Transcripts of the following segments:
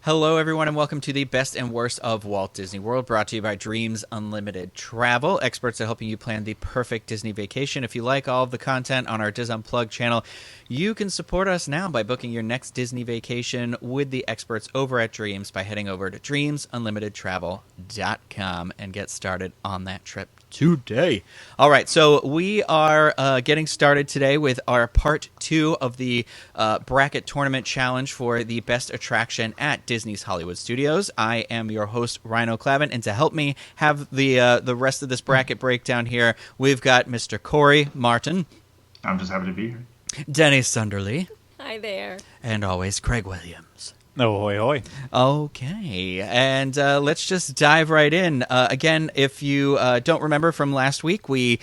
Hello, everyone, and welcome to the best and worst of Walt Disney World, brought to you by Dreams Unlimited Travel, experts at helping you plan the perfect Disney vacation. If you like all of the content on our Dis Unplugged channel, you can support us now by booking your next Disney vacation with the experts over at Dreams by heading over to dreamsunlimitedtravel.com and get started on that trip today. All right, so we are getting started today with our part 2 of the bracket tournament challenge for the best attraction at Disney's Hollywood Studios. I am your host, Rhino Clavin, and to help me have the rest of this bracket breakdown here, we've got Mr. Corey Martin. I'm just happy to be here. Denny Sunderly. Hi there. And always Craig Williams. Oh, hoy, hoy. Okay, and let's just dive right in. Again, if you don't remember from last week, we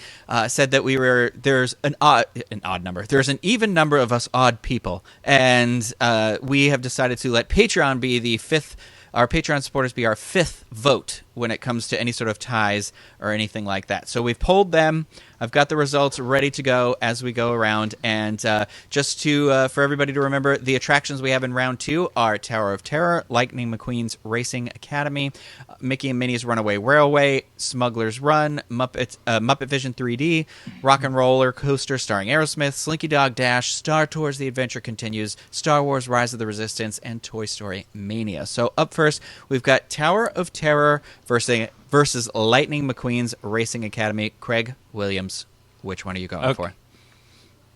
said that there's an odd number. There's an even number of us odd people, and we have decided to let Patreon be the fifth. Our Patreon supporters be our fifth vote when it comes to any sort of ties or anything like that. So we've polled them. I've got the results ready to go as we go around. And just to for everybody to remember, the attractions we have in round 2 are Tower of Terror, Lightning McQueen's Racing Academy, Mickey and Minnie's Runaway Railway, Smuggler's Run, Muppet Vision 3D, Rock and Roller Coaster starring Aerosmith, Slinky Dog Dash, Star Tours The Adventure Continues, Star Wars Rise of the Resistance, and Toy Story Mania. So up first, we've got Tower of Terror versus Lightning McQueen's Racing Academy. Craig Williams, which one are you going for?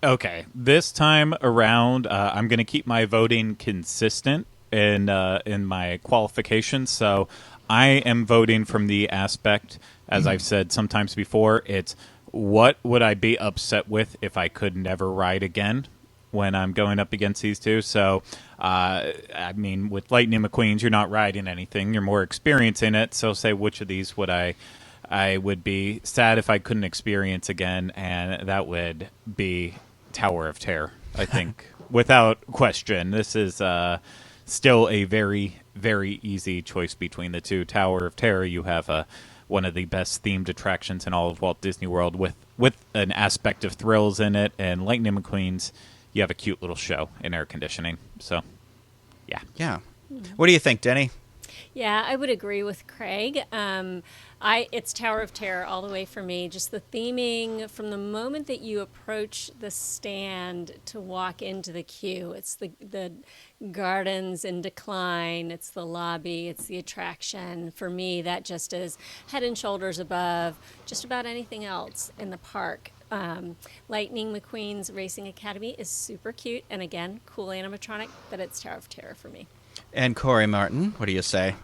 Okay, this time around, I'm going to keep my voting consistent in my qualifications. So I am voting from the aspect, as I've said sometimes before, it's what would I be upset with if I could never ride again when I'm going up against these two. So, I mean, with Lightning McQueen's, you're not riding anything. You're more experiencing it. So say which of these would I would be sad if I couldn't experience again, and that would be Tower of Terror, I think, without question. This is still a very, very easy choice between the two. Tower of Terror, you have one of the best themed attractions in all of Walt Disney World with an aspect of thrills in it, and Lightning McQueen's, you have a cute little show in air conditioning. So, yeah. Yeah. What do you think, Denny? Yeah, I would agree with Craig. It's Tower of Terror all the way for me. Just the theming from the moment that you approach the stand to walk into the queue. It's the gardens in decline. It's the lobby. It's the attraction. For me, that just is head and shoulders above just about anything else in the park. Lightning McQueen's Racing Academy is super cute, and again, cool animatronic, but it's Tower of Terror for me. And Corey Martin, what do you say?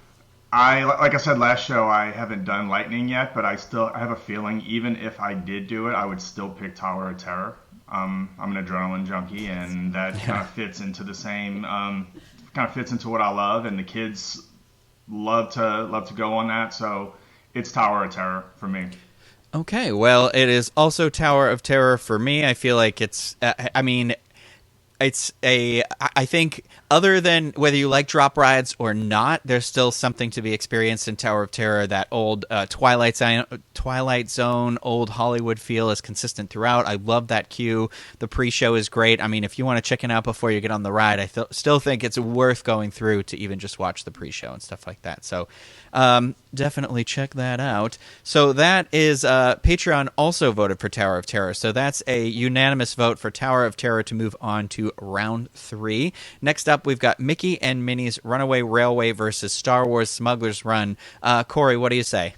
Like I said last show, I haven't done Lightning yet, but I have a feeling even if I did do it, I would still pick Tower of Terror. I'm an adrenaline junkie, and that kind of fits into the same, kind of fits into what I love, and the kids love to go on that, so it's Tower of Terror for me. Okay, well, it is also Tower of Terror for me. I feel like it's, I think other than whether you like drop rides or not, there's still something to be experienced in Tower of Terror. That old Twilight Zone, old Hollywood feel is consistent throughout. I love that queue. The pre-show is great. I mean, if you want to chicken out before you get on the ride, I still think it's worth going through to even just watch the pre-show and stuff like that. So definitely check that out. So that is Patreon also voted for Tower of Terror. So that's a unanimous vote for Tower of Terror to move on to round 3. Next up, we've got Mickey and Minnie's Runaway Railway versus Star Wars Smuggler's Run. Corey, what do you say?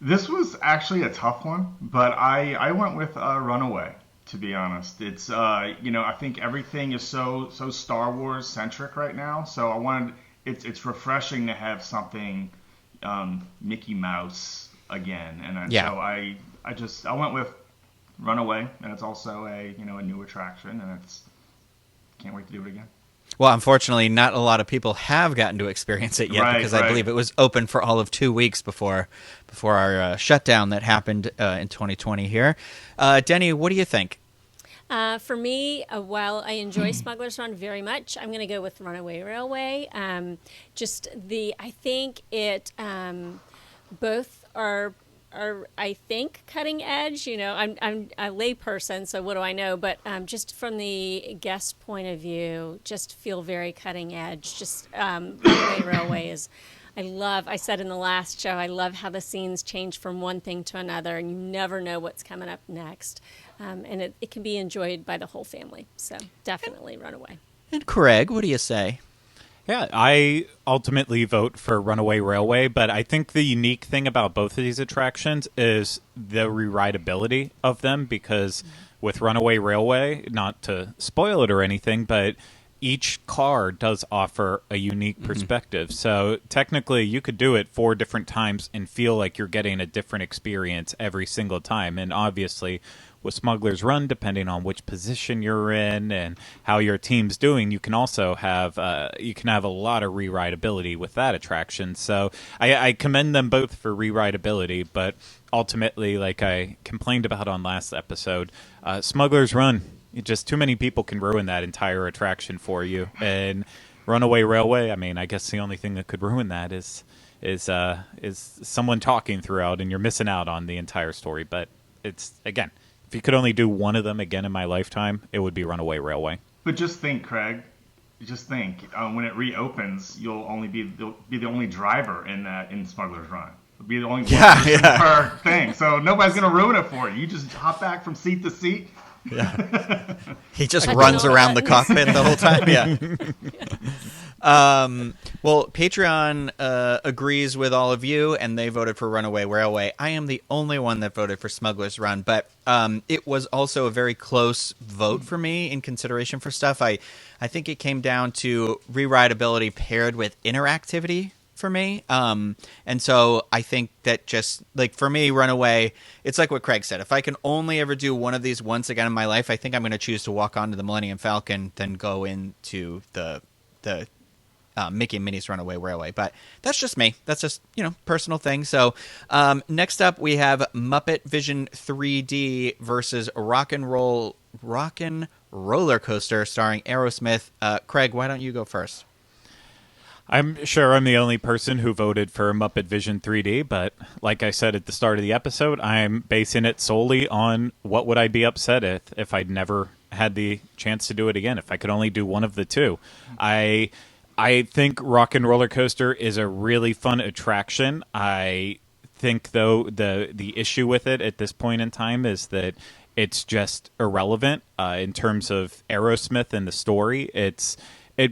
This was actually a tough one, but I went with Runaway, to be honest. It's I think everything is so Star Wars centric right now. So it's refreshing to have something Mickey Mouse again, and so I went with Runaway, and it's also a new attraction, and can't wait to do it again. Well, unfortunately, not a lot of people have gotten to experience it yet, because I believe it was open for all of 2 weeks before our shutdown that happened in 2020 here. Denny, what do you think? For me, while I enjoy Smuggler's Run very much, I'm going to go with Runaway Railway. I think it both are are I think cutting edge. You know, I'm a layperson, so what do I know? But just from the guest point of view, just feel very cutting edge. Just Runaway Railway is. I said in the last show, I love how the scenes change from one thing to another, and you never know what's coming up next. And it can be enjoyed by the whole family. So definitely Runaway. And Craig, what do you say? Yeah, I ultimately vote for Runaway Railway, but I think the unique thing about both of these attractions is the rewritability of them, because with Runaway Railway, not to spoil it or anything, but each car does offer a unique perspective. So technically you could do it 4 different times and feel like you're getting a different experience every single time. And obviously with Smuggler's Run, depending on which position you're in and how your team's doing, you can also have a lot of rewritability with that attraction. So I commend them both for rewritability, but ultimately, like I complained about on last episode, Smuggler's Run, just too many people can ruin that entire attraction for you. And Runaway Railway, I mean, I guess the only thing that could ruin that is someone talking throughout, and you're missing out on the entire story. But it's, again, if you could only do one of them again in my lifetime, it would be Runaway Railway. But just think, Craig. Just think. When it reopens, you'll be the only driver in Smuggler's Run. You'll be the only one person per thing. So nobody's gonna ruin it for you. You just hop back from seat to seat. Yeah. He just runs around the cockpit the whole time. Yeah. Well, Patreon agrees with all of you, and they voted for Runaway Railway. I am the only one that voted for Smuggler's Run, but it was also a very close vote for me in consideration for stuff. I think it came down to rewritability paired with interactivity for me. And so I think that just, like, for me, Runaway, it's like what Craig said. If I can only ever do one of these once again in my life, I think I'm going to choose to walk onto the Millennium Falcon than go into the Mickey and Minnie's Runaway Railway. But that's just me. That's just, personal thing. So next up, we have Muppet Vision 3D versus Rock'n Roller Coaster starring Aerosmith. Craig, why don't you go first? I'm sure I'm the only person who voted for Muppet Vision 3D, but like I said at the start of the episode, I'm basing it solely on what would I be upset if I'd never had the chance to do it again, if I could only do one of the two. I think Rock'n Roller Coaster is a really fun attraction. I think, though, the issue with it at this point in time is that it's just irrelevant in terms of Aerosmith and the story.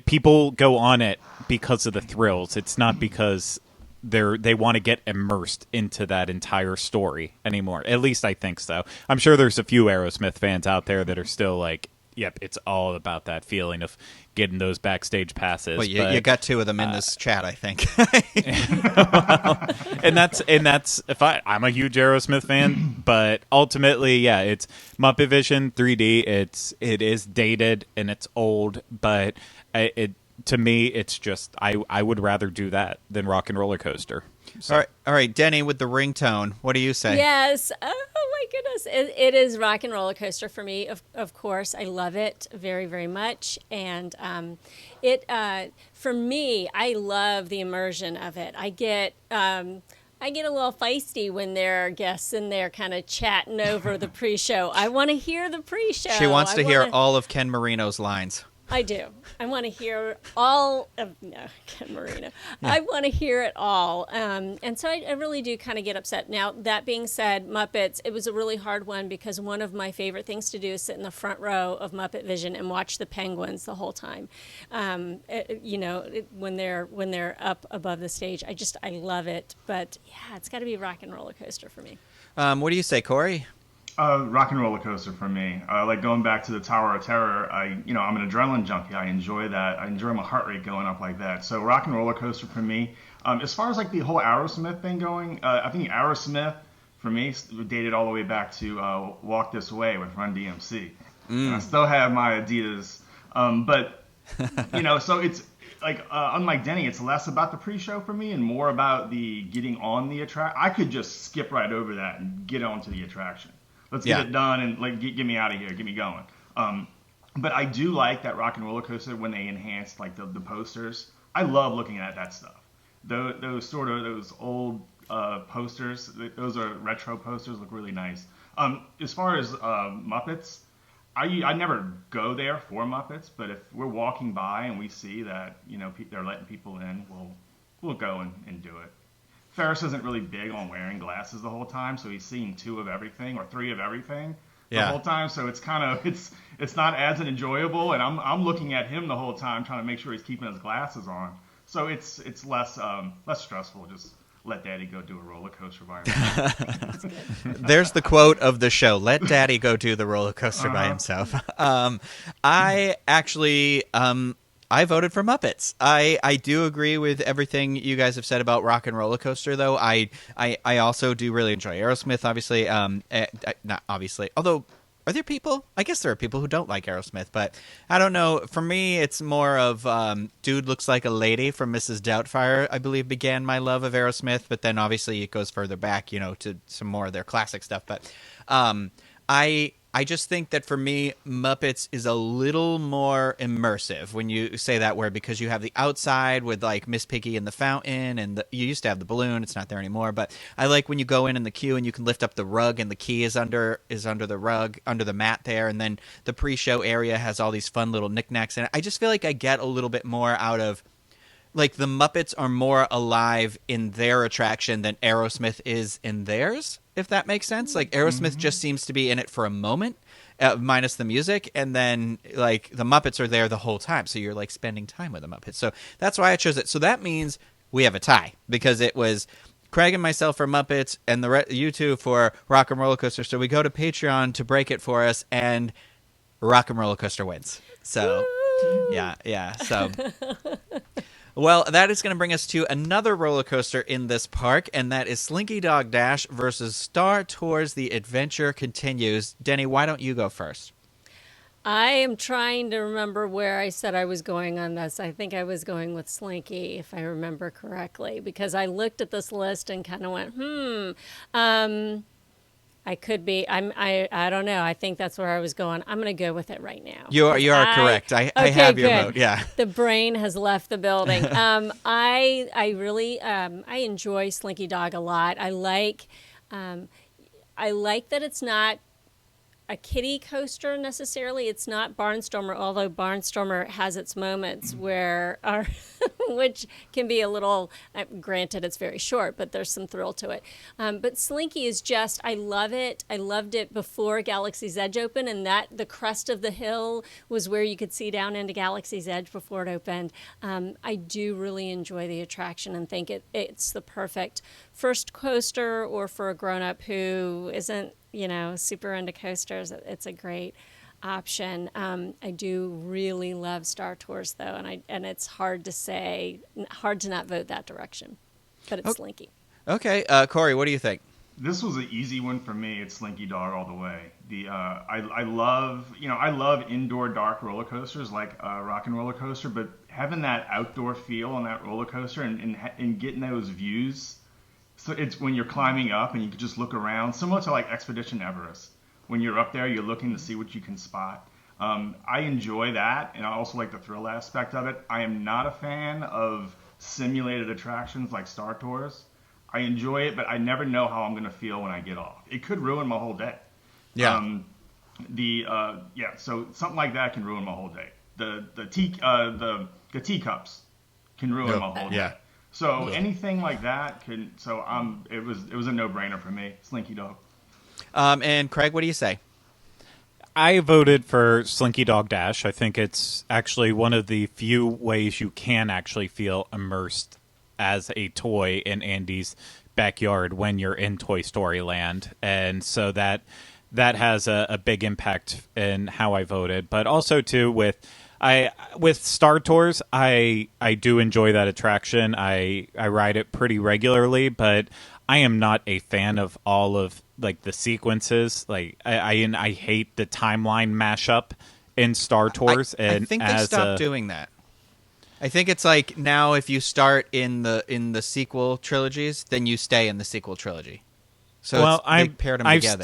People go on it because of the thrills. It's not because they want to get immersed into that entire story anymore. At least I think so. I'm sure there's a few Aerosmith fans out there that are still like, yep, it's all about that feeling of getting those backstage passes. Well, you got 2 of them in this chat, I think. and that's if I'm a huge Aerosmith fan, but ultimately, yeah, it's Muppet Vision 3D. It is dated and it's old, but to me, it's just I would rather do that than Rock'n Roller Coaster. So. All right, Denny with the ringtone. What do you say? Yes. Oh my goodness, it is Rock'n Roller Coaster for me. Of course, I love it very, very much, and for me, I love the immersion of it. I get a little feisty when there are guests in there kind of chatting over the pre-show. I want to hear the pre-show. She wants to hear all of Ken Marino's lines. I do. I want to hear all of Ken Marino. Yeah. I want to hear it all. And so I really do kind of get upset. Now, that being said, Muppets, it was a really hard one because one of my favorite things to do is sit in the front row of Muppet Vision and watch the penguins the whole time. When they're up above the stage, I love it. But yeah, it's got to be Rock'n Roller Coaster for me. What do you say, Corey? Rock'n Roller Coaster for me. Like going back to the Tower of Terror, I'm an adrenaline junkie. I enjoy that. I enjoy my heart rate going up like that. So Rock'n Roller Coaster for me. As far as like the whole Aerosmith thing going, I think Aerosmith for me dated all the way back to Walk This Way with Run DMC. And I still have my Adidas. But so it's like unlike Denny, it's less about the pre-show for me and more about the getting on the attraction. I could just skip right over that and get onto the attraction. Let's get it done and get me out of here, get me going. But I do like that Rock'n Roller Coaster when they enhanced like the posters. I love looking at that stuff. Those old posters. Those are retro posters. Look really nice. As far as Muppets, I never go there for Muppets, but if we're walking by and we see that they're letting people in, we'll go and do it. Ferris isn't really big on wearing glasses the whole time, so he's seeing 2 of everything or 3 of everything the whole time. So it's kind of it's not as enjoyable, and I'm looking at him the whole time trying to make sure he's keeping his glasses on. So it's less stressful. Just let Daddy go do a roller coaster by himself. There's the quote of the show: "Let Daddy go do the roller coaster by himself." I actually. I voted for Muppets. I do agree with everything you guys have said about Rock and Roller Coaster, though. I also do really enjoy Aerosmith, obviously. Not obviously, although are there people? I guess there are people who don't like Aerosmith, but I don't know. For me, it's more of Dude Looks Like a Lady from Mrs. Doubtfire, I believe, began my love of Aerosmith, but then obviously it goes further back, to some more of their classic stuff. But I just think that for me, Muppets is a little more immersive when you say that word, because you have the outside with like Miss Piggy and the fountain, and you used to have the balloon. It's not there anymore, but I like when you go in the queue and you can lift up the rug and the key is under the rug, under the mat there, and then the pre-show area has all these fun little knickknacks in it. I just feel like I get a little bit more out of, like, the Muppets are more alive in their attraction than Aerosmith is in theirs, if that makes sense. Like, Aerosmith just seems to be in it for a moment, minus the music, and then, like, the Muppets are there the whole time, so you're, like, spending time with the Muppets. So that's why I chose it. So that means we have a tie, because it was Craig and myself for Muppets, and you two for Rock and Roller Coaster. So we go to Patreon to break it for us, and Rock and Roller Coaster wins. So, yeah, so... Well, that is going to bring us to another roller coaster in this park, and that is Slinky Dog Dash versus Star Tours The Adventure Continues. Denny, why don't you go first? I am trying to remember where I said I was going on this. I think I was going with Slinky, if I remember correctly, because I looked at this list and kind of went, I could be. I don't know. I think that's where I was going. I'm going to go with it right now. You are correct. I have your vote. Yeah. The brain has left the building. I really I enjoy Slinky Dog a lot. I like that it's not a kiddie coaster necessarily. It's not Barnstormer, although Barnstormer has its moments where which can be a little, granted it's very short, but there's some thrill to it. But Slinky is just, I love it. I loved it before Galaxy's Edge opened, and that the crest of the hill was where you could see down into Galaxy's Edge before it opened. I do really enjoy the attraction and think it's the perfect first coaster, or for a grown-up who isn't super into coasters. It's a great option. I do really love Star Tours, though, and it's hard to not vote that direction. But it's Slinky. Okay, Corey, what do you think? This was an easy one for me. It's Slinky Dog all the way. I love indoor dark roller coasters like Rock and Roller Coaster, but having that outdoor feel on that roller coaster and getting those views. So it's when you're climbing up and you can just look around, similar to like Expedition Everest. When you're up there, you're looking to see what you can spot. I enjoy that, and I also like the thrill aspect of it. I am not a fan of simulated attractions like Star Tours. I enjoy it, but I never know how I'm going to feel when I get off. It could ruin my whole day. Yeah. So something like that can ruin my whole day. The teacups can ruin my whole day. Yeah. So anything like that can. So it was a no-brainer for me. Slinky Dog. And Craig, what do you say? I voted for Slinky Dog Dash. I think it's actually one of the few ways you can actually feel immersed as a toy in Andy's backyard when you're in Toy Story Land, and so that has a big impact in how I voted. But also too with Star Tours, I do enjoy that attraction. I ride it pretty regularly, but I am not a fan of all of like the sequences. Like I hate the timeline mashup in Star Tours. I think they stopped doing that. I think it's like now if you start in the sequel trilogies, then you stay in the sequel trilogy. So they paired them together.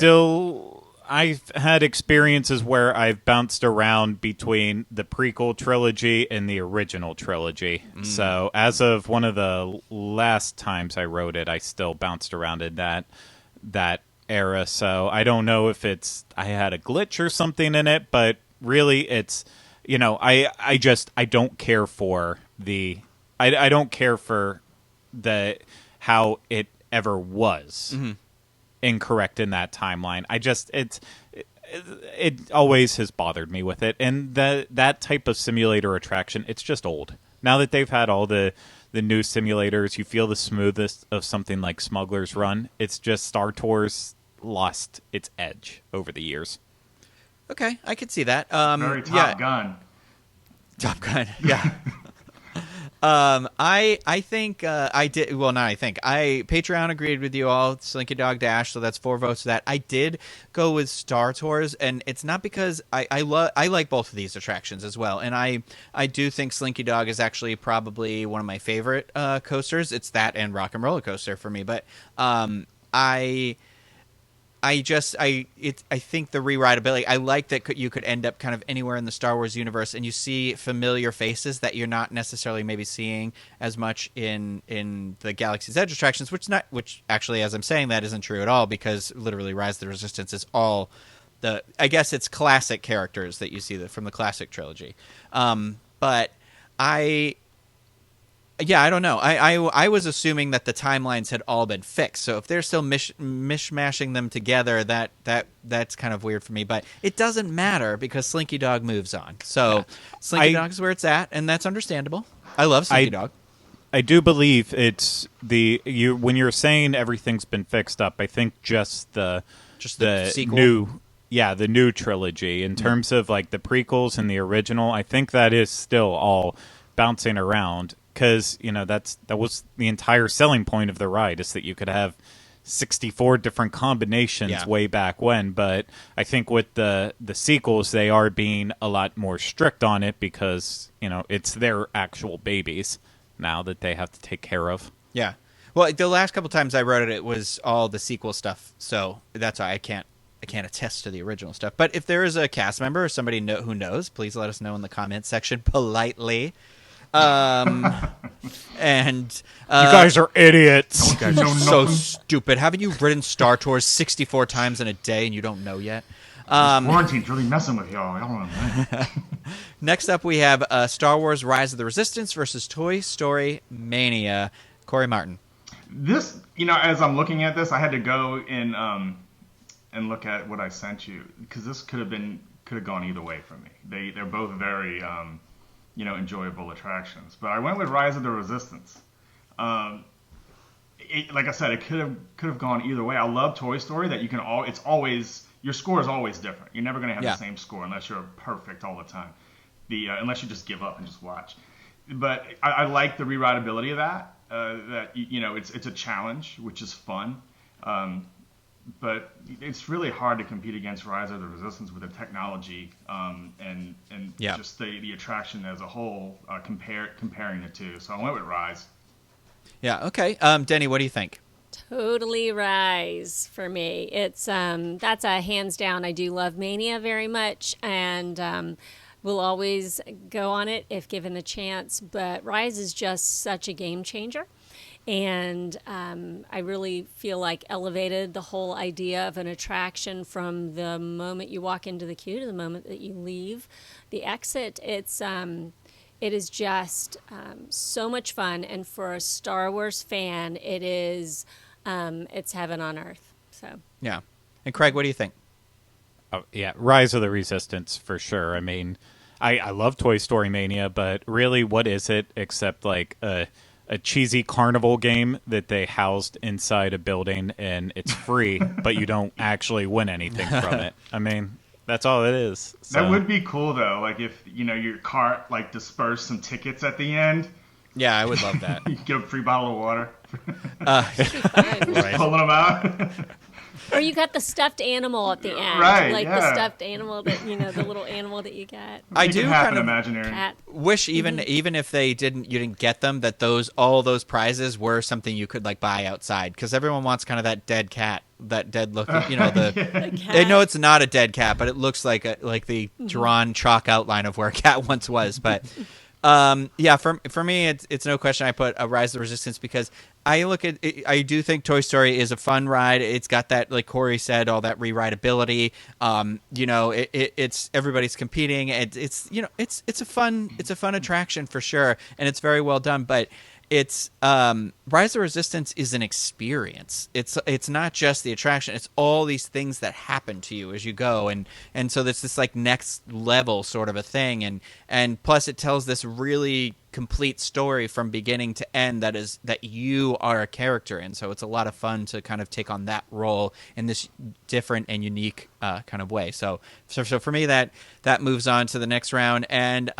I've had experiences where I've bounced around between the prequel trilogy and the original trilogy. So as of one of the last times I wrote it, I still bounced around in that era. So I don't know if I had a glitch or something in it, but really it's, I don't care for I don't care for how it ever was. Incorrect in that timeline. It always has bothered me with it, and that type of simulator attraction, it's just old. Now that they've had all the new simulators, you feel the smoothness of something like Smuggler's Run. It's just Star Tours lost its edge over the years. Okay, I could see that. Very Top Gun. Top Gun, yeah. I think I did. Well, not I think. Patreon agreed with you all. Slinky Dog Dash. So that's 4 votes for that. I did go with Star Tours, and it's not because I like both of these attractions as well, and I do think Slinky Dog is actually probably one of my favorite coasters. It's that and Rock and Roller Coaster for me, but I think the rewritability, I like that you could end up kind of anywhere in the Star Wars universe and you see familiar faces that you're not necessarily maybe seeing as much in the Galaxy's Edge attractions, which actually, as I'm saying, that isn't true at all, because literally Rise of the Resistance is all I guess it's classic characters that you see from the classic trilogy. But I don't know. I was assuming that the timelines had all been fixed. So if they're still mishmashing them together, that's kind of weird for me. But it doesn't matter because Slinky Dog moves on. So Slinky Dog is where it's at, and that's understandable. I love Slinky Dog. I do believe it's when you're saying everything's been fixed up. I think just the sequel? the new trilogy in terms of like the prequels and the original. I think that is still all bouncing around. Because that was the entire selling point of the ride, is that you could have 64 different combinations way back when. But I think with the sequels, they are being a lot more strict on it because it's their actual babies now that they have to take care of. Yeah. Well, the last couple times I wrote it was all the sequel stuff, so that's why I can't attest to the original stuff. But if there is a cast member or somebody who knows, please let us know in the comments section politely. And you guys are idiots. You guys are so stupid. Haven't you ridden Star Tours 64 times in a day and you don't know yet? Quarantine's really messing with y'all. I don't know. Next up, we have Star Wars: Rise of the Resistance versus Toy Story Mania. Corey Martin. This, as I'm looking at this, I had to go and look at what I sent you, because this could have gone either way for me. They're both very enjoyable attractions. But I went with Rise of the Resistance. Like I said, it could have gone either way. I love Toy Story that you can it's always, your score is always different. You're never going to have the same score unless you're perfect all the time. Unless you just give up and just watch. But I like the rewritability of that. That it's a challenge, which is fun. But it's really hard to compete against Rise of the Resistance with the technology and just the attraction as a whole, comparing the two. So I went with Rise. Yeah, okay. Denny, what do you think? Totally Rise for me. It's that's a hands down. I do love Mania very much, and will always go on it if given the chance. But Rise is just such a game changer. And I really feel like elevated the whole idea of an attraction from the moment you walk into the queue to the moment that you leave the exit. It is just so much fun, and for a Star Wars fan, it's heaven on earth. So yeah. And Craig, what do you think? Oh, yeah, Rise of the Resistance for sure. I mean, I love Toy Story Mania, but really, what is it except like a cheesy carnival game that they housed inside a building, and it's free, but you don't actually win anything from it. I mean, that's all it is. So. That would be cool, though. Like if your cart dispersed some tickets at the end. Yeah, I would love that. You get a free bottle of water. Right. Pulling them out. Or you got the stuffed animal at the end, Right, like the yeah. stuffed animal that the little animal that you get. I Make it do happen kind of imaginary. Cat. wish even if you didn't get them, that all those prizes were something you could like buy outside, because everyone wants kind of that dead cat, that dead looking, The they know cat. it's not a dead cat, but it looks like the drawn chalk outline of where a cat once was. But yeah, for me, it's no question. I put a Rise of the Resistance because I do think Toy Story is a fun ride. It's got that, like Corey said, all that rewritability. It's everybody's competing. It's a fun attraction for sure, and it's very well done. But it's Rise of the Resistance is an experience. It's not just the attraction. It's all these things that happen to you as you go, and so there's this like next level sort of a thing, and plus it tells this really complete story from beginning to end that you are a character in. So it's a lot of fun to kind of take on that role in this different and unique kind of way. So for me, that moves on to the next round, and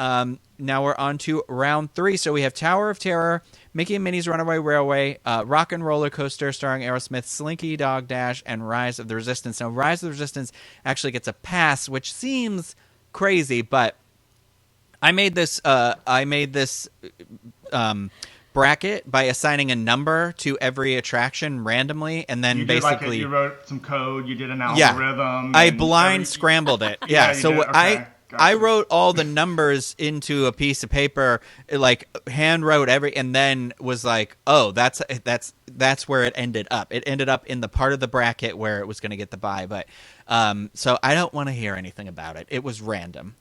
now we're on to round 3. So we have Tower of Terror, Mickey and Minnie's Runaway Railway, Rock and Roller Coaster starring Aerosmith, Slinky Dog Dash, and Rise of the Resistance. Now, Rise of the Resistance actually gets a pass, which seems crazy, but I made this bracket by assigning a number to every attraction randomly, and then You did basically you wrote some code, you did an yeah, algorithm. I and blind scrambled it. Yeah, Yeah, you so did. Okay, I gotcha. wrote all the numbers into a piece of paper, like hand wrote and then was like, oh, that's where it ended up. It ended up in the part of the bracket where it was going to get the bye, but so I don't want to hear anything about it. It was random.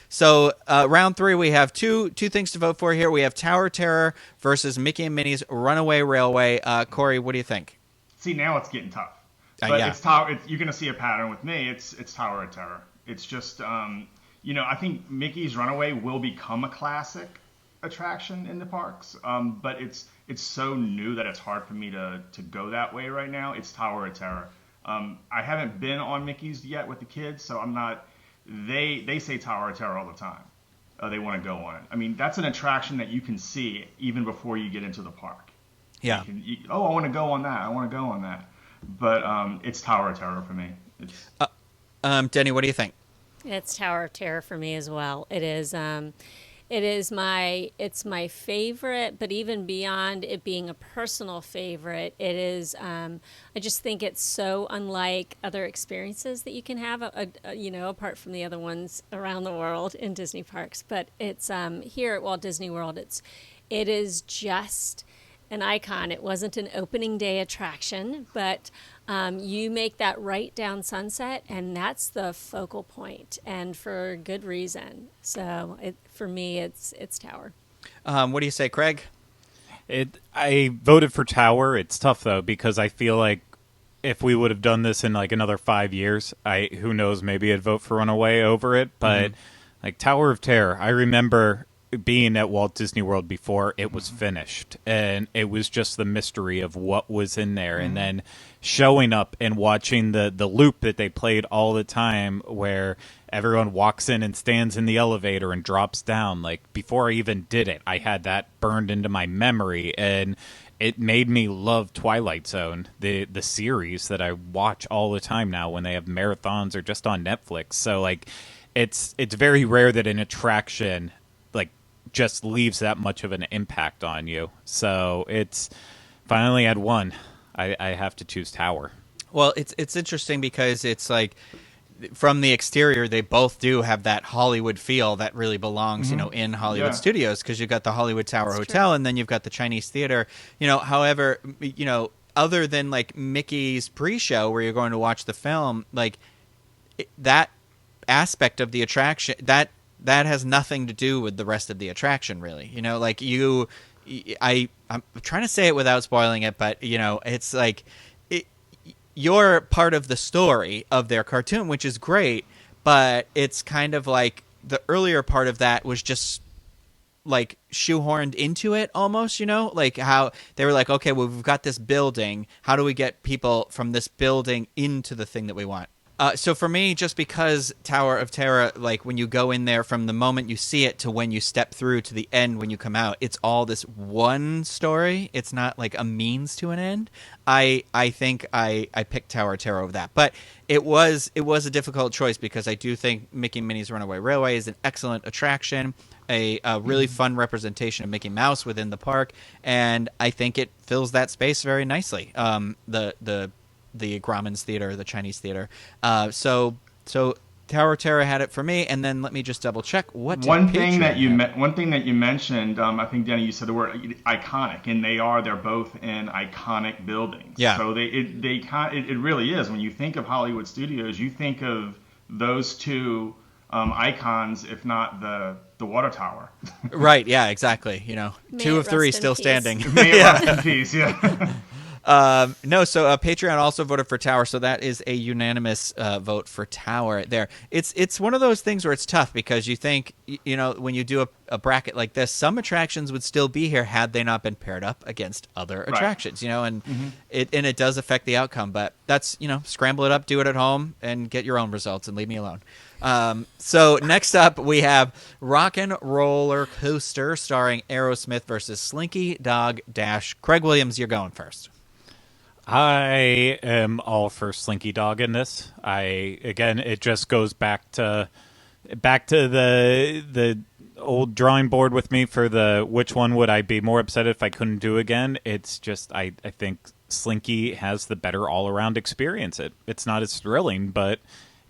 So round 3, we have two things to vote for here. We have Tower Terror versus Mickey and Minnie's Runaway Railway. Corey, what do you think? See, now it's getting tough. But Yeah. it's Tower. You're going to see a pattern with me. It's Tower of Terror. It's just, I think Mickey's Runaway will become a classic attraction in the parks. But it's so new that it's hard for me to go that way right now. It's Tower of Terror. I haven't been on Mickey's yet with the kids, so I'm not. They say Tower of Terror all the time. They want to go on it. I mean, that's an attraction that you can see even before you get into the park. Yeah. I want to go on that. I want to go on that. But it's Tower of Terror for me. It's Denny, what do you think? It's Tower of Terror for me as well. It's my favorite, but even beyond it being a personal favorite, it is. I just think it's so unlike other experiences that you can have, apart from the other ones around the world in Disney parks. But it's here at Walt Disney World. It is just an icon. It wasn't an opening day attraction, but you make that right down Sunset, and that's the focal point, and for good reason. So for me, it's Tower. What do you say, Craig? I voted for Tower. It's tough though because I feel like if we would have done this in like another 5 years, who knows, maybe I'd vote for Runaway over it. But like Tower of Terror, I remember being at Walt Disney World before it was finished, and it was just the mystery of what was in there, and then showing up and watching the loop that they played all the time where everyone walks in and stands in the elevator and drops down. Like before I even did it, I had that burned into my memory, and it made me love Twilight Zone, the series that I watch all the time now when they have marathons or just on Netflix. So like it's very rare that an attraction like just leaves that much of an impact on you. So it's finally had one. I have to choose Tower. Well, it's interesting because it's like from the exterior, they both do have that Hollywood feel that really belongs, in Hollywood studios, because you've got the Hollywood Tower Hotel and then you've got the Chinese Theater. However, other than like Mickey's pre-show where you're going to watch the film, like that aspect of the attraction that has nothing to do with the rest of the attraction, really. I'm trying to say it without spoiling it, but it's like you're part of the story of their cartoon, which is great, but it's kind of like the earlier part of that was just like shoehorned into it almost, like how they were like, okay, well, we've got this building. How do we get people from this building into the thing that we want? So for me, just because Tower of Terror, like when you go in there from the moment you see it to when you step through to the end when you come out, it's all this one story. It's not like a means to an end. I think I picked Tower of Terror over that, but it was a difficult choice because I do think Mickey and Minnie's Runaway Railway is an excellent attraction, a really fun representation of Mickey Mouse within the park, and I think it fills that space very nicely. The Grauman's Theater, the Chinese theater. So Tower of Terror had it for me, and then let me just double check what did One thing that Patreon have? one thing that you mentioned, I think Danny, you said the word iconic, and they're both in iconic buildings. Yeah. So it really is. When you think of Hollywood studios, you think of those two icons, if not the water tower. Right, yeah, exactly. You know, May two it of three rest in still peace. standing. May it rest in peace. Yeah. No, so Patreon also voted for Tower, so that is a unanimous vote for Tower there. It's one of those things where it's tough because you think, you know, when you do a bracket like this, some attractions would still be here had they not been paired up against other attractions, you know, and it does affect the outcome, but that's, you know, scramble it up, do it at home, and get your own results and leave me alone. So next up we have Rockin' Roller Coaster starring Aerosmith versus Slinky Dog Dash. Craig Williams, you're going first. I am all for Slinky Dog in this. Again, it just goes back to the old drawing board with me for the which one would I be more upset if I couldn't do again. It's just I think Slinky has the better all around experience. It's not as thrilling, but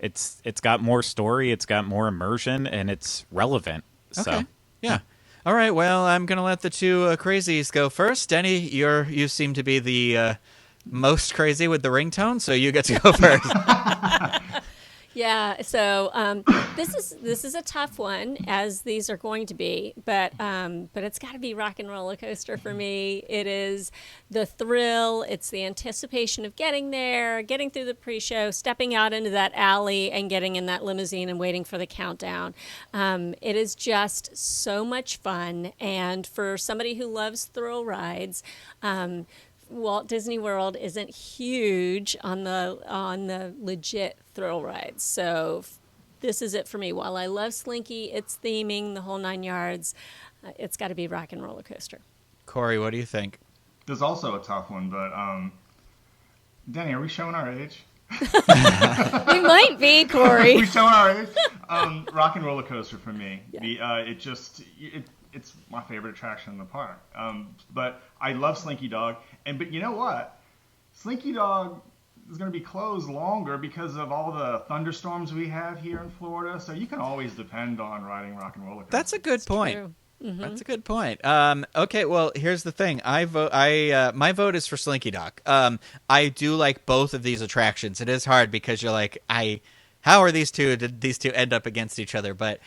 it's got more story, it's got more immersion, and it's relevant. So. Okay. Yeah. All right. Well, I'm gonna let the two crazies go first. Denny, you seem to be the most crazy with the ringtone, so you get to go first. Yeah, so this is a tough one, as these are going to be, but it's got to be Rock and Roller Coaster for me. It is the thrill, it's the anticipation of getting there, getting through the pre-show, stepping out into that alley, and getting in that limousine and waiting for the countdown. It is just so much fun, and for somebody who loves thrill rides, Walt Disney World isn't huge on the legit thrill rides, so this is it for me. While I love Slinky, its theming, the whole 9 yards, it's got to be Rock and Roller Coaster. Corey, what do you think? There's also a tough one, but Danny, are we showing our age? We might be, Corey. We showing our age? Rock and Roller Coaster for me. Yeah. It's my favorite attraction in the park. But I love Slinky Dog, but you know what? Slinky Dog is going to be closed longer because of all the thunderstorms we have here in Florida. So you can always depend on riding Rock and Roller Coaster. That's a good point. True. Mm-hmm. That's a good point. Okay, well, here's the thing. My vote is for Slinky Dog. I do like both of these attractions. It is hard because you're like, how are these two? Did these two end up against each other? But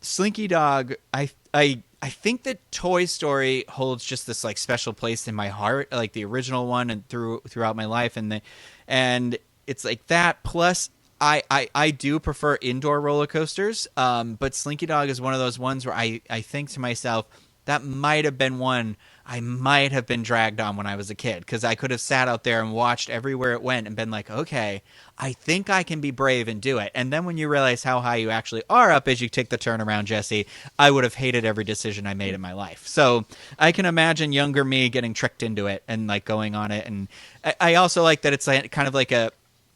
Slinky Dog, I think that Toy Story holds just this like special place in my heart, like the original one, and throughout my life, and it's like that. Plus, I do prefer indoor roller coasters, but Slinky Dog is one of those ones where I think to myself, that might have been one I might have been dragged on when I was a kid, because I could have sat out there and watched everywhere it went and been like, okay, I think I can be brave and do it. And then when you realize how high you actually are up as you take the turn around, Jesse, I would have hated every decision I made in my life. So I can imagine younger me getting tricked into it and like going on it. And I also like that it's like, kind of like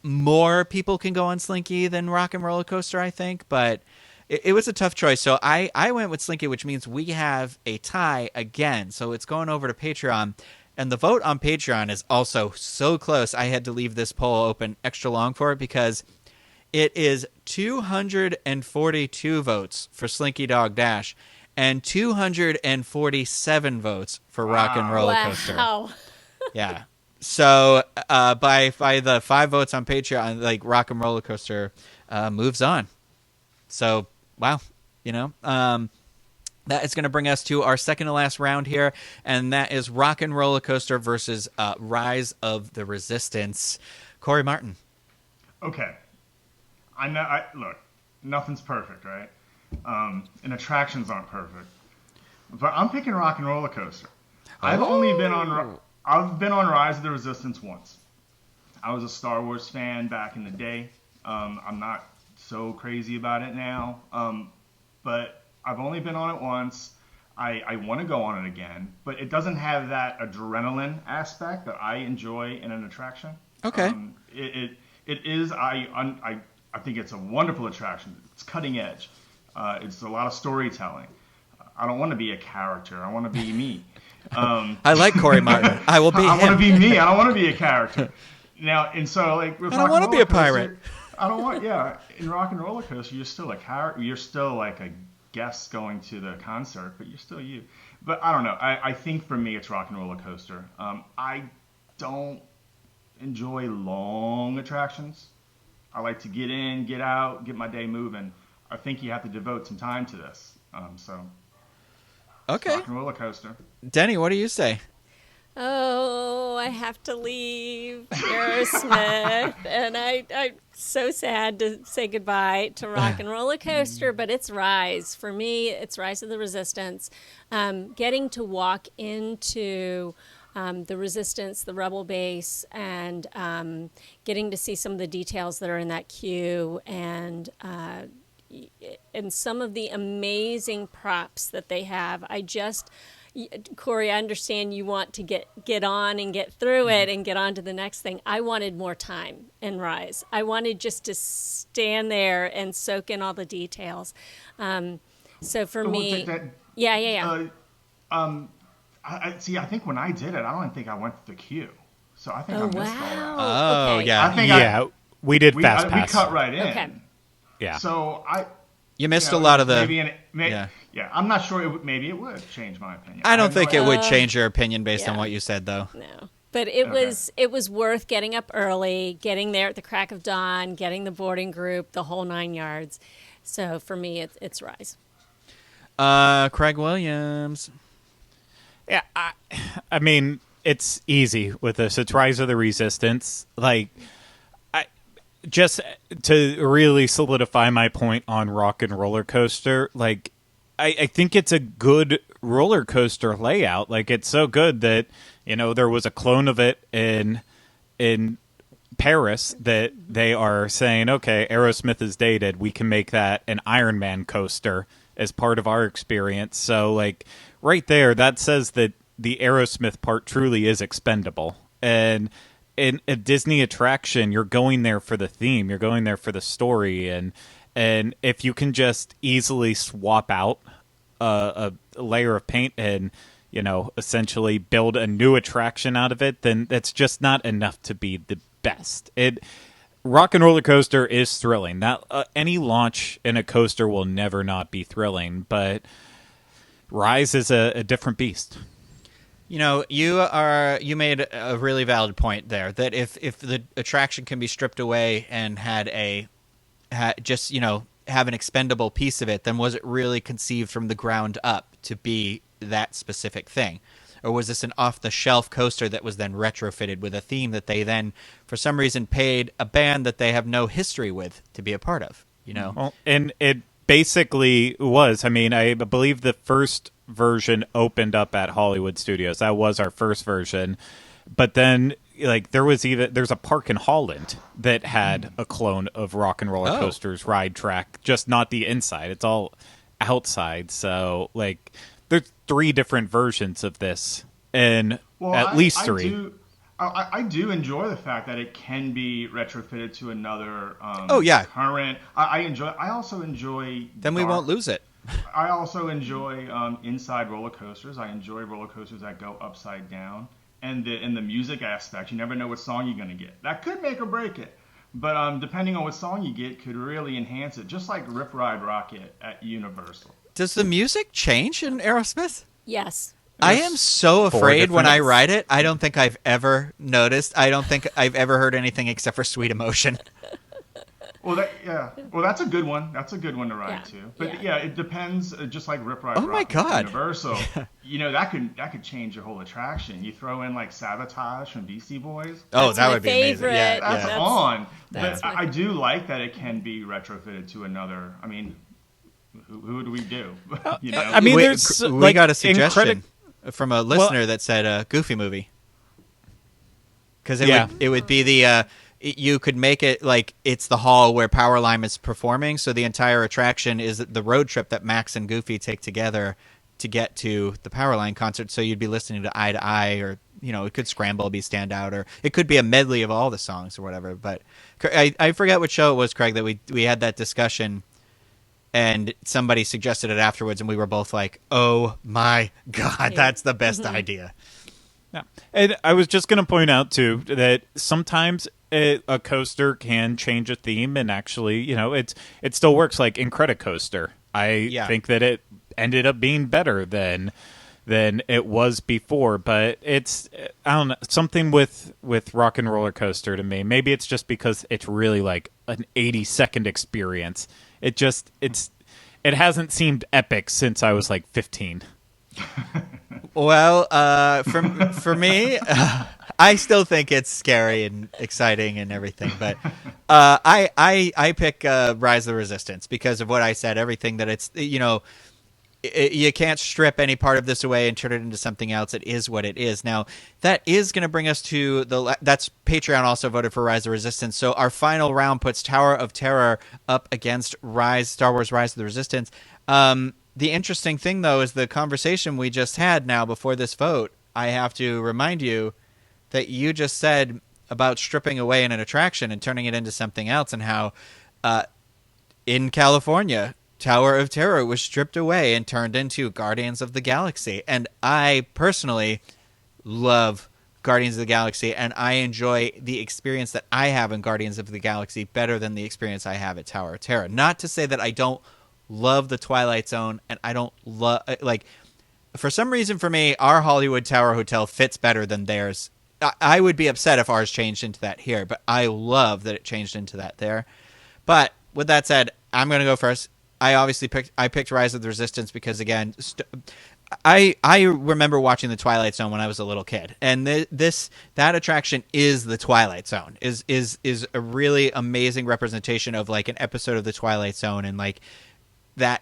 more people can go on Slinky than Rock and Roller Coaster, I think, but it was a tough choice. So I went with Slinky, which means we have a tie again. So it's going over to Patreon. And the vote on Patreon is also so close, I had to leave this poll open extra long for it because it is 242 votes for Slinky Dog Dash and 247 votes for Rock and Roller Coaster. Wow. Yeah. So by the 5 votes on Patreon, like Rock and Roller Coaster moves on. So, wow, you know, that is going to bring us to our second to last round here, and that is Rock and Roller Coaster versus Rise of the Resistance. Corey Martin. Okay. Look, nothing's perfect, right? And attractions aren't perfect. But I'm picking Rock and Roller Coaster. I've been on Rise of the Resistance once. I was a Star Wars fan back in the day. I'm not so crazy about it now, but I've only been on it once. I want to go on it again, but it doesn't have that adrenaline aspect that I enjoy in an attraction. Okay. It is. I think it's a wonderful attraction. It's cutting edge. It's a lot of storytelling. I don't want to be a character. I want to be me. I like Corey Martin. I will be I him. want to be me. I don't want to be a character. Now, and so like with I don't Rock and want to be a Roller Coaster, pirate. I don't want. Yeah, in Rock and Roller Coaster, you're still a character. You're still like a guest going to the concert, but you're still you. But I don't know. I think for me, it's Rock and Roller Coaster. I don't enjoy long attractions. I like to get in, get out, get my day moving. I think you have to devote some time to this. So, Okay. Rock and Roller Coaster. Denny, what do you say? Oh, I have to leave Aerosmith, and I'm so sad to say goodbye to Rock and Roller Coaster, but it's Rise. For me, it's Rise of the Resistance. Getting to walk into the Resistance, the Rebel base, and getting to see some of the details that are in that queue, and some of the amazing props that they have. Corey, I understand you want to get on and get through it and get on to the next thing. I wanted more time in Rise. I wanted just to stand there and soak in all the details. So for me, yeah. I think when I did it, I don't even think I went to the queue. So I think I missed all that. Oh, Okay. yeah. I think we did we fast pass. cut right in. Okay. Yeah. So You missed a lot of the... Yeah, I'm not sure. Maybe it would change my opinion. I don't think it would idea. change your opinion based on Yeah. what you said, though. No. But it was worth getting up early, getting there at the crack of dawn, getting the boarding group, the whole 9 yards. So for me, it's Rise. Craig Williams. Yeah, I mean, it's easy with this. It's Rise of the Resistance. Like, just to really solidify my point on Rock and Roller Coaster, like, I think it's a good roller coaster layout. Like, it's so good that, there was a clone of it in Paris that they are saying, okay, Aerosmith is dated. We can make that an Iron Man coaster as part of our experience. So, like, right there, that says that the Aerosmith part truly is expendable. And in a Disney attraction, you're going there for the theme. You're going there for the story. And if you can just easily swap out a layer of paint and, essentially build a new attraction out of it, then that's just not enough to be the best. Rock and Roller Coaster is thrilling. That any launch in a coaster will never not be thrilling, but Rise is a different beast. You made a really valid point there, that if the attraction can be stripped away and have an expendable piece of it, then was it really conceived from the ground up to be that specific thing? Or was this an off-the-shelf coaster that was then retrofitted with a theme that they then, for some reason, paid a band that they have no history with to be a part of, Well, and it basically was. I mean, I believe the first version opened up at Hollywood Studios. That was our first version. But then, like, there's a park in Holland that had a clone of Rock and Roller Coaster's ride track, just not the inside. It's all outside. So, like, there's 3 different versions of this, and at least 3. I do enjoy the fact that it can be retrofitted to another current. I also enjoy. Then we won't lose it. I also enjoy inside roller coasters. I enjoy roller coasters that go upside down. And in the music aspect, you never know what song you're going to get. That could make or break it. But depending on what song you get could really enhance it, just like Rip Ride Rockit at Universal. Does the music change in Aerosmith? Yes. I am so afraid when I ride it. I don't think I've ever noticed. I don't think I've ever heard anything except for Sweet Emotion. Well, that's a good one. That's a good one to ride too. But it depends. Just like Rip Ride. Oh my God! Universal. That could change your whole attraction. You throw in like Sabotage from Beastie Boys. Oh, that would be favorite. amazing. Yeah, that's on. That's but I do like that it can be retrofitted to another. I mean, who do we do? I mean, we got a suggestion from a listener that said a Goofy movie. because Yeah. it would be the you could make it like it's the hall where Powerline is performing, so the entire attraction is the road trip that Max and Goofy take together to get to the Powerline concert. So you'd be listening to Eye to Eye, or it could Scramble, be Standout, or it could be a medley of all the songs or whatever. But I forget what show it was, Craig, that we had that discussion, and somebody suggested it afterwards, and we were both like, "Oh my god, that's the best idea." Yeah. And I was just going to point out, too, that sometimes a coaster can change a theme, and actually, it still works. Like Incredicoaster, I think that it ended up being better than it was before. But it's, I don't know, something with Rock and Roller Coaster to me. Maybe it's just because it's really like an 80-second experience. It hasn't seemed epic since I was like 15. Well, for me, I still think it's scary and exciting and everything, but I pick Rise of the Resistance because of what I said. Everything that it's you can't strip any part of this away and turn it into something else. It is what it is. Now, that is going to bring us to that's Patreon also voted for Rise of the Resistance. So our final round puts Tower of Terror up against Star Wars Rise of the Resistance. The interesting thing, though, is the conversation we just had now before this vote. I have to remind you that you just said about stripping away an attraction and turning it into something else, and how in California, Tower of Terror was stripped away and turned into Guardians of the Galaxy. And I personally love Guardians of the Galaxy, and I enjoy the experience that I have in Guardians of the Galaxy better than the experience I have at Tower of Terror. Not to say that I don't love the Twilight Zone, and I don't love, like, for some reason for me, our Hollywood Tower Hotel fits better than theirs. I would be upset if ours changed into that here, but I love that it changed into that there. But with that said, I'm going to go first. I obviously picked Rise of the Resistance because, again, I remember watching the Twilight Zone when I was a little kid, and that attraction is the Twilight Zone. Is a really amazing representation of like an episode of the Twilight Zone, and like that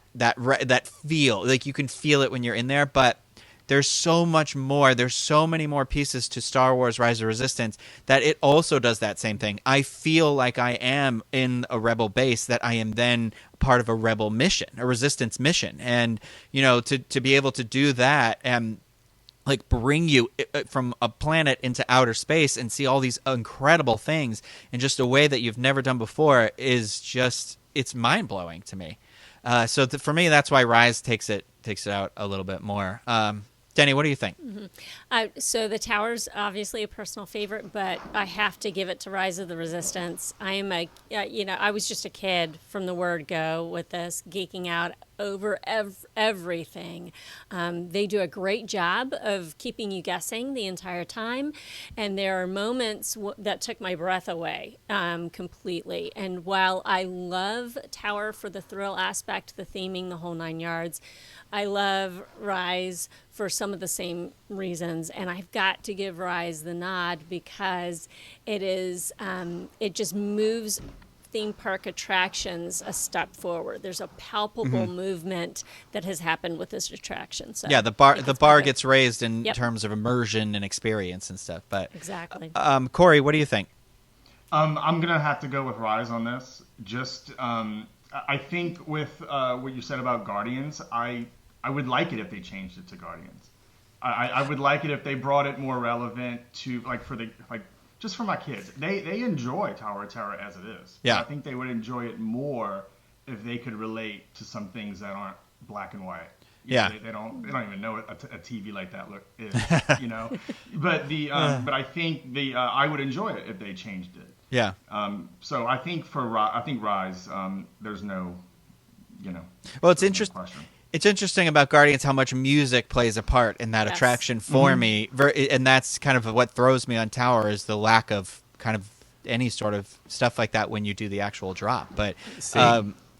feel, like you can feel it when you're in there. But there's so much more. There's so many more pieces to Star Wars Rise of Resistance that it also does that same thing. I feel like I am in a rebel base, that I am then part of a rebel mission, a resistance mission. And, to be able to do that and like bring you from a planet into outer space and see all these incredible things in just a way that you've never done before is just, it's mind blowing to me. So for me, that's why Rise takes it out a little bit more. Denny, what do you think? Mm-hmm. So the Tower's obviously a personal favorite, but I have to give it to Rise of the Resistance. I am I was just a kid from the word go with this, geeking out over everything. They do a great job of keeping you guessing the entire time, and there are moments that took my breath away completely. And while I love Tower for the thrill aspect, the theming, the whole 9 yards, I love Rise for some of the same reasons, and I've got to give Rise the nod because it is it just moves theme park attractions a step forward. There's a palpable movement that has happened with this attraction. So yeah, the bar gets raised in terms of immersion and experience and stuff. But exactly. Corey, what do you think? I'm gonna have to go with Rise on this. Just I think with what you said about Guardians, I would like it if they changed it to Guardians. I would like it if they brought it more relevant to just for my kids. They enjoy Tower of Terror as it is. Yeah. I think they would enjoy it more if they could relate to some things that aren't black and white. They don't even know what a TV like that is. But I think I would enjoy it if they changed it. Yeah. So I think Rise, there's no, Well, it's interesting. It's interesting about Guardians how much music plays a part in that attraction for me, and that's kind of what throws me on Tower is the lack of kind of any sort of stuff like that when you do the actual drop. But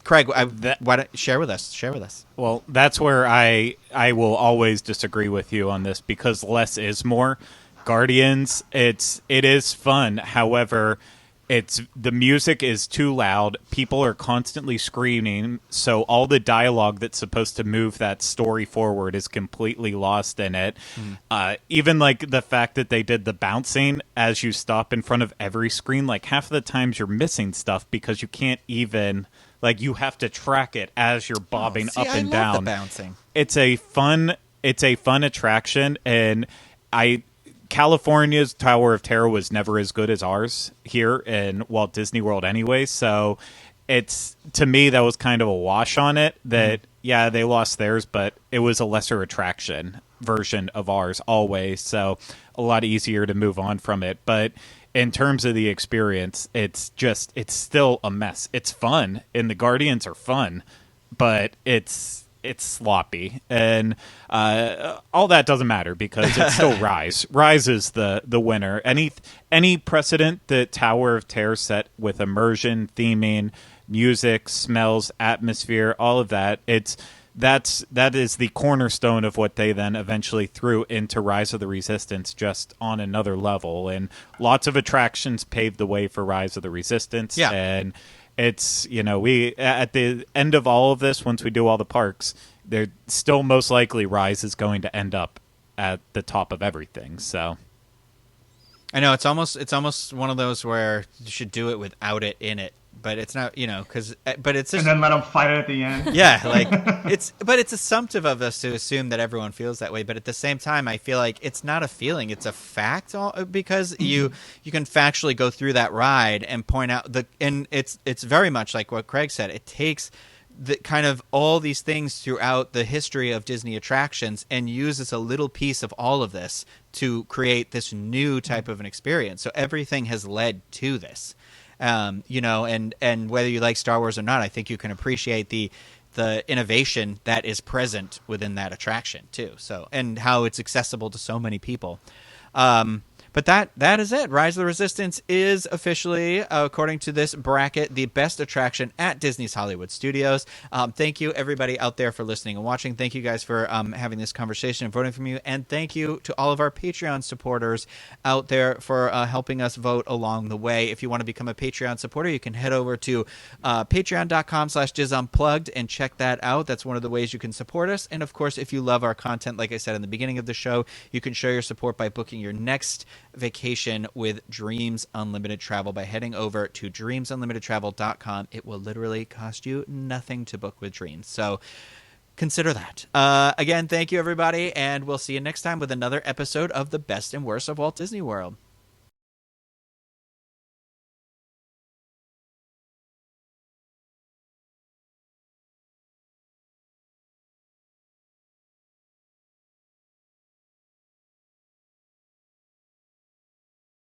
Craig, why don't share with us? Well, that's where I will always disagree with you on this because less is more. Guardians, it is fun. However, it's the music is too loud. People are constantly screaming, so all the dialogue that's supposed to move that story forward is completely lost in it. Even like the fact that they did the bouncing as you stop in front of every screen, like half of the times you're missing stuff because you can't even, like, you have to track it as you're bobbing up and I love down. the bouncing. It's a fun attraction, and California's Tower of Terror was never as good as ours here in Walt Disney World anyway, so it's, to me, that was kind of a wash on it, that yeah, they lost theirs, but it was a lesser attraction version of ours always, so a lot easier to move on from it. But in terms of the experience, it's still a mess. It's fun, and the Guardians are fun, but it's sloppy, and all that doesn't matter because it's still Rise. Rise is the winner. Any precedent that Tower of Terror set with immersion, theming, music, smells, atmosphere, all of that, that is the cornerstone of what they then eventually threw into Rise of the Resistance, just on another level. And lots of attractions paved the way for Rise of the Resistance. Yeah. And it's, we at the end of all of this, once we do all the parks, they're still most likely Rise is going to end up at the top of everything. So I know it's almost one of those where you should do it without it in it, but it's not, but it's just, And then let them fight it at the end. yeah, like it's assumptive of us to assume that everyone feels that way, but at the same time, I feel like it's not a feeling; it's a fact. Because you can factually go through that ride and point out and it's very much like what Craig said. It takes the kind of all these things throughout the history of Disney attractions and uses a little piece of all of this to create this new type of an experience. So everything has led to this. And whether you like Star Wars or not, I think you can appreciate the innovation that is present within that attraction too. So, and how it's accessible to so many people. But that is it. Rise of the Resistance is officially, according to this bracket, the best attraction at Disney's Hollywood Studios. Thank you, everybody out there, for listening and watching. Thank you guys for having this conversation and voting for me. And thank you to all of our Patreon supporters out there for helping us vote along the way. If you want to become a Patreon supporter, you can head over to patreon.com/JizUnplugged and check that out. That's one of the ways you can support us. And, of course, if you love our content, like I said in the beginning of the show, you can show your support by booking your next vacation with Dreams Unlimited Travel by heading over to dreamsunlimitedtravel.com. It will literally cost you nothing to book with Dreams. So consider that. Again, thank you, everybody, and we'll see you next time with another episode of The Best and Worst of Walt Disney World.